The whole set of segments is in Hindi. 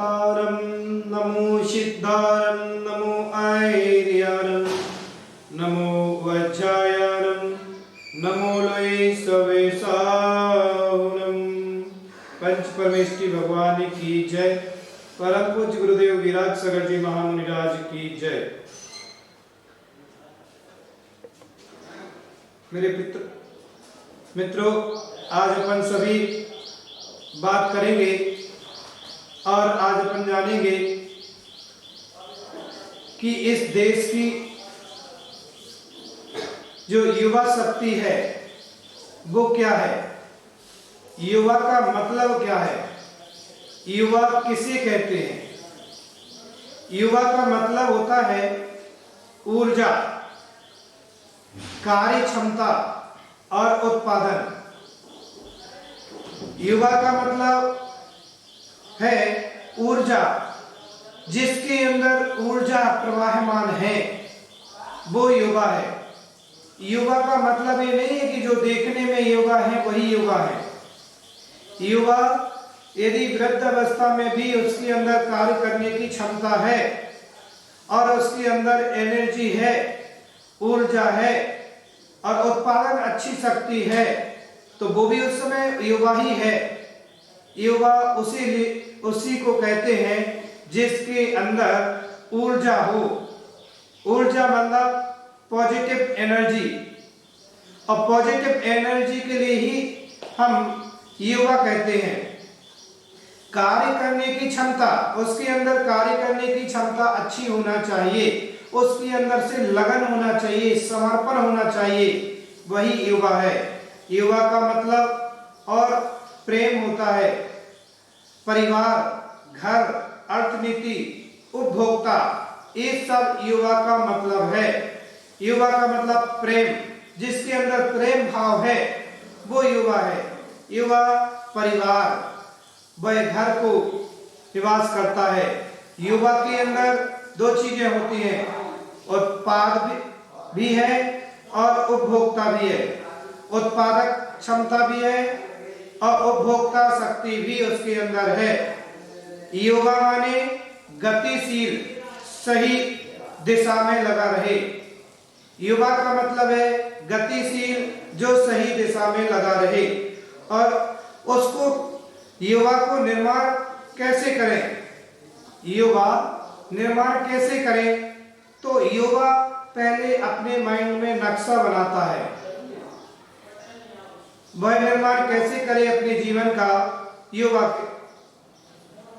हंतारं नमो सिद्धारं नमो ऐर्यारं नमो वज्रायारं नमो लोय सवेशावनं। पंच परमेष्टि भगवान की जय। परम पूज्य गुरुदेव विराज सागर जी महामुनिराज की जय। मेरे मित्रों, आज अपन सभी बात करेंगे और आज अपन जानेंगे कि इस देश की जो युवा शक्ति है वो क्या है, युवा का मतलब क्या है, युवा किसे कहते हैं। युवा का मतलब होता है ऊर्जा, कार्य क्षमता और उत्पादन। युवा का मतलब है ऊर्जा, जिसके अंदर ऊर्जा प्रवाहमान है वो युवा है। युवा का मतलब ये नहीं है कि जो देखने में युवा है वही युवा है। युवा यदि वृद्ध अवस्था में भी उसके अंदर कार्य करने की क्षमता है और उसके अंदर एनर्जी है, ऊर्जा है और उत्पादन अच्छी शक्ति है, तो वो भी उस समय युवा ही है। युवा उसी को कहते हैं जिसके अंदर ऊर्जा हो। ऊर्जा मतलब पॉजिटिव एनर्जी, और पॉजिटिव एनर्जी के लिए ही हम युवा कहते हैं। कार्य करने की क्षमता, उसके अंदर कार्य करने की क्षमता अच्छी होना चाहिए, उसके अंदर से लगन होना चाहिए, समर्पण होना चाहिए, वही युवा है। युवा का मतलब और प्रेम होता है, परिवार, घर, अर्थनीति, उपभोक्ता, ये सब युवा का मतलब है। युवा का मतलब प्रेम, जिसके अंदर प्रेम भाव है वो युवा है। युवा परिवार वह घर को निवास करता है। युवा के अंदर दो चीजें होती हैं, उत्पाद भी है और उपभोक्ता भी है। उत्पादक क्षमता भी है और उपभोक्ता शक्ति भी उसके अंदर है। युवा माने गतिशील, सही दिशा में लगा रहे। युवा का मतलब है गतिशील, जो सही दिशा में लगा रहे। और उसको युवा को निर्माण कैसे करें, युवा निर्माण कैसे करें, तो युवा पहले अपने माइंड में नक्शा बनाता है। वह निर्माण कैसे करे अपने जीवन का, युवा के,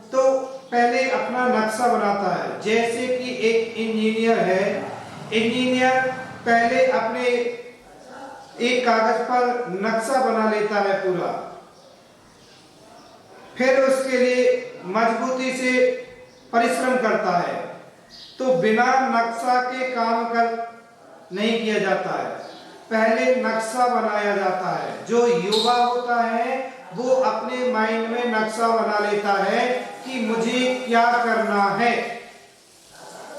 तो पहले अपना नक्शा बनाता है। जैसे कि एक इंजीनियर है, इंजीनियर पहले अपने एक कागज पर नक्शा बना लेता है पूरा, फिर उसके लिए मजबूती से परिश्रम करता है। तो बिना नक्शा के काम कर नहीं किया जाता है, पहले नक्शा बनाया जाता है। जो युवा होता है वो अपने माइंड में नक्शा बना लेता है कि मुझे क्या करना है।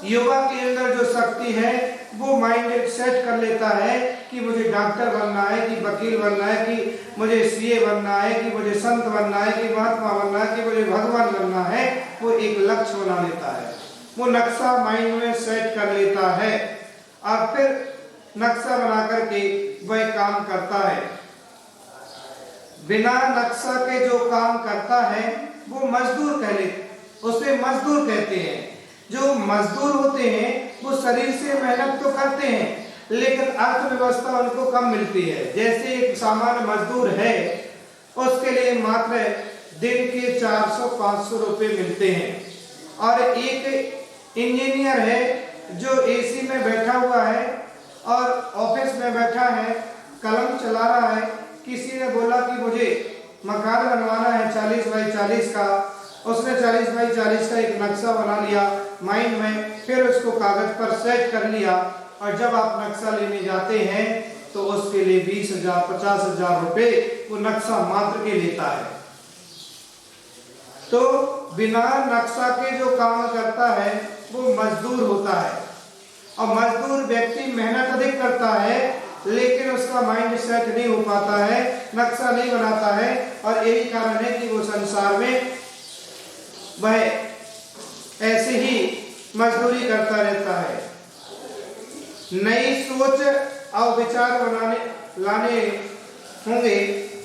युवा के अंदर जो शक्ति है वो माइंड सेट कर लेता है कि मुझे डॉक्टर बनना है, कि वकील बनना है, कि मुझे सीए बनना है, कि मुझे संत बनना है, कि महात्मा बनना है, कि मुझे भगवान बनना है। वो एक लक्ष्य बना लेता है, वो नक्शा माइंड में सेट कर लेता है और फिर नक्शा बना करके वह काम करता है। बिना नक्शा के जो काम करता है वो मजदूर उसे मजदूर कहते हैं। जो मजदूर होते हैं वो शरीर से मेहनत तो करते हैं, लेकिन अर्थव्यवस्था उनको कम मिलती है। जैसे एक सामान्य मजदूर है, उसके लिए मात्र दिन के 400-500 रुपए मिलते हैं। और एक इंजीनियर है जो एसी में बैठा हुआ है और ऑफिस में बैठा है, कलम चला रहा है। किसी ने बोला कि मुझे मकान बनवाना है 40 बाई 40 का, उसने 40 बाई 40 का एक नक्शा बना लिया माइंड में, फिर उसको कागज पर सेट कर लिया। और जब आप नक्शा लेने जाते हैं तो उसके लिए 20,000-50,000 रुपए वो नक्शा मात्र के लेता है। तो बिना नक्शा के जो काम करता है वो मजदूर होता है। और मजदूर व्यक्ति मेहनत अधिक करता है, लेकिन उसका माइंड सेट नहीं हो पाता है, नक्शा नहीं बनाता है। और यही कारण है कि वो संसार में वह ऐसे ही मजदूरी करता रहता है। नई सोच और विचार लाने होंगे,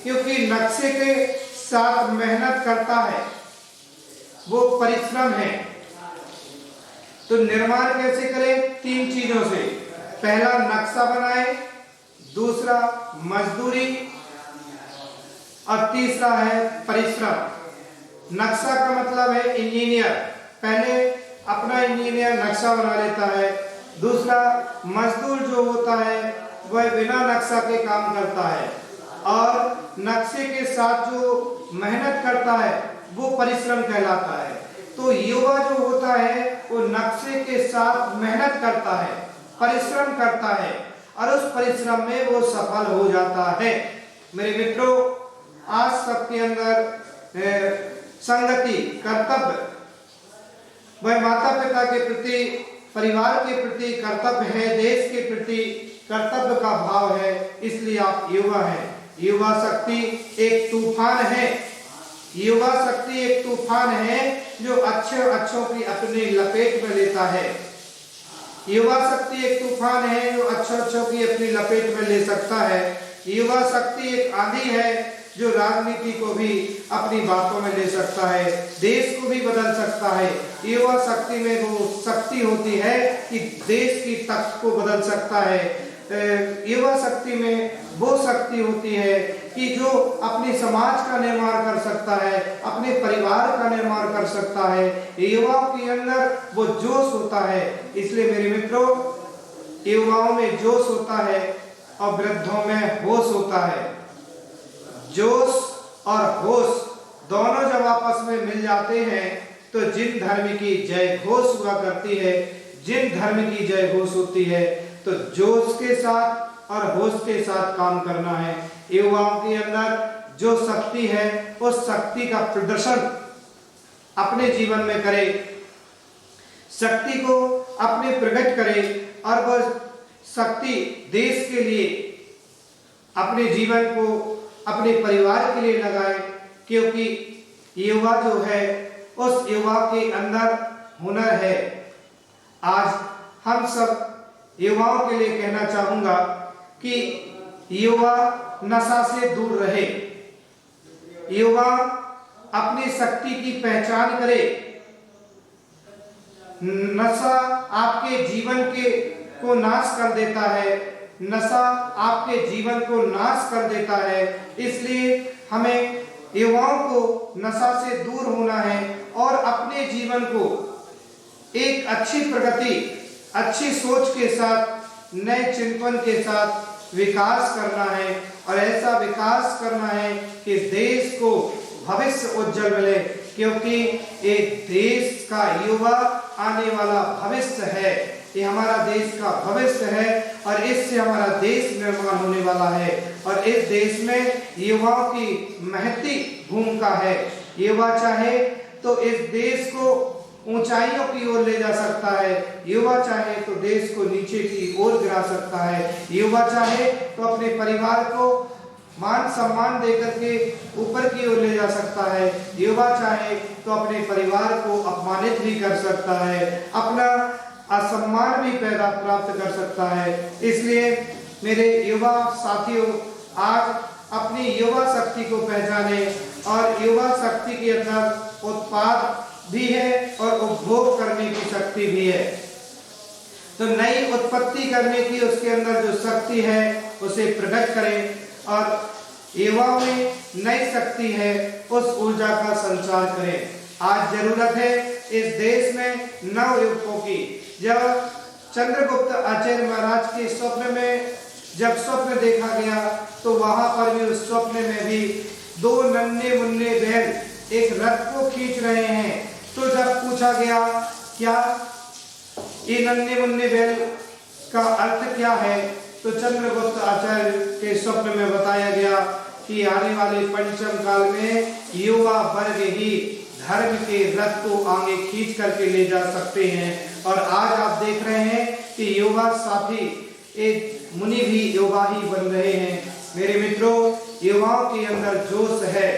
क्योंकि नक्शे के साथ मेहनत करता है, वो परिश्रम है। तो निर्माण कैसे करें? 3 चीजों से। पहला नक्शा बनाए, दूसरा मजदूरी और तीसरा है परिश्रम। नक्शा का मतलब है इंजीनियर, पहले अपना इंजीनियर नक्शा बना लेता है। दूसरा मजदूर जो होता है वह बिना नक्शा के काम करता है, और नक्शे के साथ जो मेहनत करता है वो परिश्रम कहलाता है। तो युवा जो होता है वो नक्शे के साथ मेहनत करता है, परिश्रम करता है, और उस परिश्रम में वो सफल हो जाता है। मेरे मित्रों, आज सबके अंदर संगति, कर्तव्य, वह माता पिता के प्रति, परिवार के प्रति कर्तव्य है, देश के प्रति कर्तव्य का भाव है, इसलिए आप युवा हैं। युवा शक्ति एक तूफान है, युवा शक्ति एक तूफान है जो अच्छों की अपनी लपेट में लेता है। युवा शक्ति एक तूफान है जो अच्छों की अपनी लपेट में ले सकता है। युवा शक्ति एक आंधी है जो राजनीति को भी अपनी बातों में ले सकता है, देश को भी बदल सकता है। युवा शक्ति में वो शक्ति होती है कि देश की तख्त को बदल सकता है। युवा शक्ति में वो शक्ति होती है कि जो अपने समाज का निर्माण कर सकता है, अपने परिवार का निर्माण कर सकता है। युवाओं के अंदर वो जोश होता है। इसलिए मेरे मित्रों, युवाओं में जोश होता है और वृद्धों में होश होता है। जोश और होश दोनों जब आपस में मिल जाते हैं तो जिन धर्म की जय घोष हुआ करती है, जिन धर्म की जय घोष होती है, तो जोश के साथ और होश के साथ काम करना है। युवाओं के अंदर जो शक्ति है उस शक्ति का प्रदर्शन अपने जीवन में करे, शक्ति को अपने प्रकट करे, और वह शक्ति देश के लिए, अपने जीवन को अपने परिवार के लिए लगाए, क्योंकि युवा जो है उस युवा के अंदर हुनर है। आज हम सब युवाओं के लिए कहना चाहूंगा कि युवा नशा से दूर रहे, युवा अपनी शक्ति की पहचान करे। नशा आपके जीवन को नाश कर देता है, नशा आपके जीवन को नाश कर देता है। इसलिए हमें युवाओं को नशा से दूर होना है और अपने जीवन को एक अच्छी प्रगति, अच्छी सोच के साथ, नए चिंतन के साथ विकास करना है, और ऐसा विकास करना है कि देश को भविष्य उज्जवल मिले, क्योंकि एक देश का युवा आने वाला भविष्य है। ये हमारा देश का भविष्य है और इससे हमारा देश निर्माण होने वाला है, और इस देश में युवाओं की महती भूमिका है। युवा चाहे तो इस देश को ऊंचाइयों की ओर ले जा सकता है, युवा चाहे तो देश को नीचे की ओर गिरा सकता है, युवा चाहे तो अपने परिवार को मान सम्मान देकर के ऊपर की ओर ले जा सकता है, युवा चाहे तो अपने परिवार को अपमानित भी कर सकता है, अपना असम्मान भी पैदा प्राप्त कर सकता है। इसलिए मेरे युवा साथियों, आज अपनी युवा शक्ति को पहचाने, और युवा शक्ति के अंदर उत्पाद भी है और उपभोग करने की शक्ति भी है। तो नई उत्पत्ति करने की उसके अंदर जो शक्ति है उसे प्रकट करें, और युवाओं में नई शक्ति है उस ऊर्जा का संचार करें। आज जरूरत है इस देश में नव युवकों की। जब चंद्रगुप्त आचार्य महाराज के स्वप्न में जब स्वप्न देखा गया तो वहां पर भी उस स्वप्न में भी 2 नन्हे मुन्ने बैल एक रथ को खींच रहे हैं। तो जब पूछा गया क्या ये नन्हे मुन्ने बैल का अर्थ क्या है, तो चंद्रगुप्त आचार्य के स्वप्न में बताया गया कि आने वाले पंचम काल में युवा वर्ग ही धर्म के रथ को आगे खींच करके ले जा सकते हैं। और आज आप देख रहे हैं कि युवा साथी एक मुनि भी युवा ही बन रहे हैं। मेरे मित्रों, युवाओं के अंदर जोश है,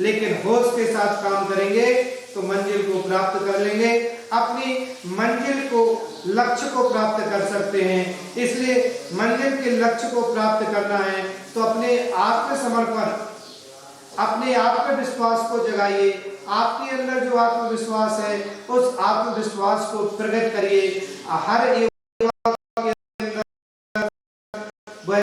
लेकिन होश के साथ काम करेंगे तो मंजिल को प्राप्त कर लेंगे, अपनी मंजिल को, लक्ष्य को प्राप्त कर सकते हैं। इसलिए मंजिल के लक्ष्य को प्राप्त करना है तो अपने आत्मसमर्पण, अपने आत्मविश्वास को जगाइए। आपके अंदर जो आत्मविश्वास है उस आत्मविश्वास को प्रकट करिए। हर युवा के अंदर वह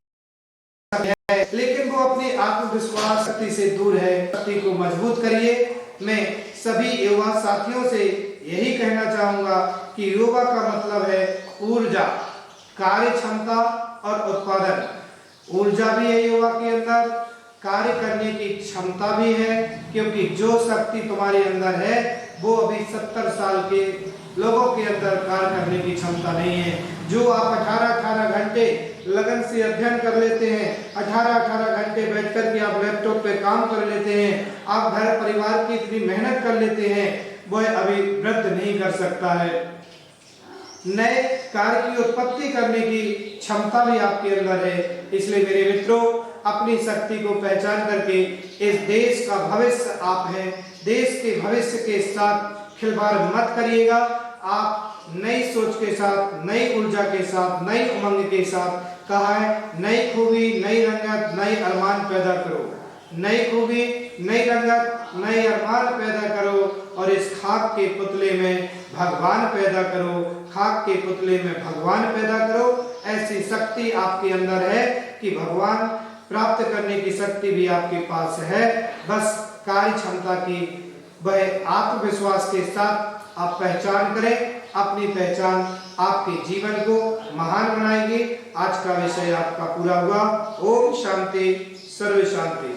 है, लेकिन वो अपने आत्मविश्वास शक्ति से दूर है। शक्ति को मजबूत करिए। मैं सभी युवा साथियों से यही कहना चाहूंगा कि योगा का मतलब है ऊर्जा, कार्य क्षमता और उत्पादन। ऊर्जा भी है योगा के अंदर, कार्य करने की क्षमता भी है, क्योंकि जो शक्ति तुम्हारे अंदर है वो अभी 70 साल के लोगों के अंदर कार्य करने की क्षमता नहीं है। जो आप 18-18 घंटे लगन से अध्ययन कर लेते हैं, 18-18 घंटे बैठकर के आप लैपटॉप पे काम कर लेते हैं, आप घर परिवार की इतनी मेहनत कर लेते हैं, वह अभी वृद्ध नहीं कर सकता है। नए कार्य की उत्पत्ति करने की क्षमता भी आपके अंदर है। इसलिए मेरे मित्रों, अपनी शक्ति को पहचान करके इस देश का भविष्य आप हैं, देश के भविष्य के साथ खिलवाड़ मत करिएगा। आप नई सोच के साथ, नई ऊर्जा के साथ, नई उमंग के साथ, कहा है नई खूबी, नई रंगत, नई अरमान पैदा करो। नई खूबी, नई रंगत, नई अरमान पैदा करो और इस खाक के पुतले में भगवान पैदा करो। खाक के पुतले में भगवान पैदा करो। ऐसी शक्ति आपके अंदर है कि भगवान प्राप्त करने की शक्ति भी आपके पास है। बस कार्य क्षमता की वह आत्मविश्वास के साथ आप पहचान करें। अपनी पहचान आपके जीवन को महान बनाएगी। आज का विषय आपका पूरा हुआ। ओम शांति, सर्व शांति।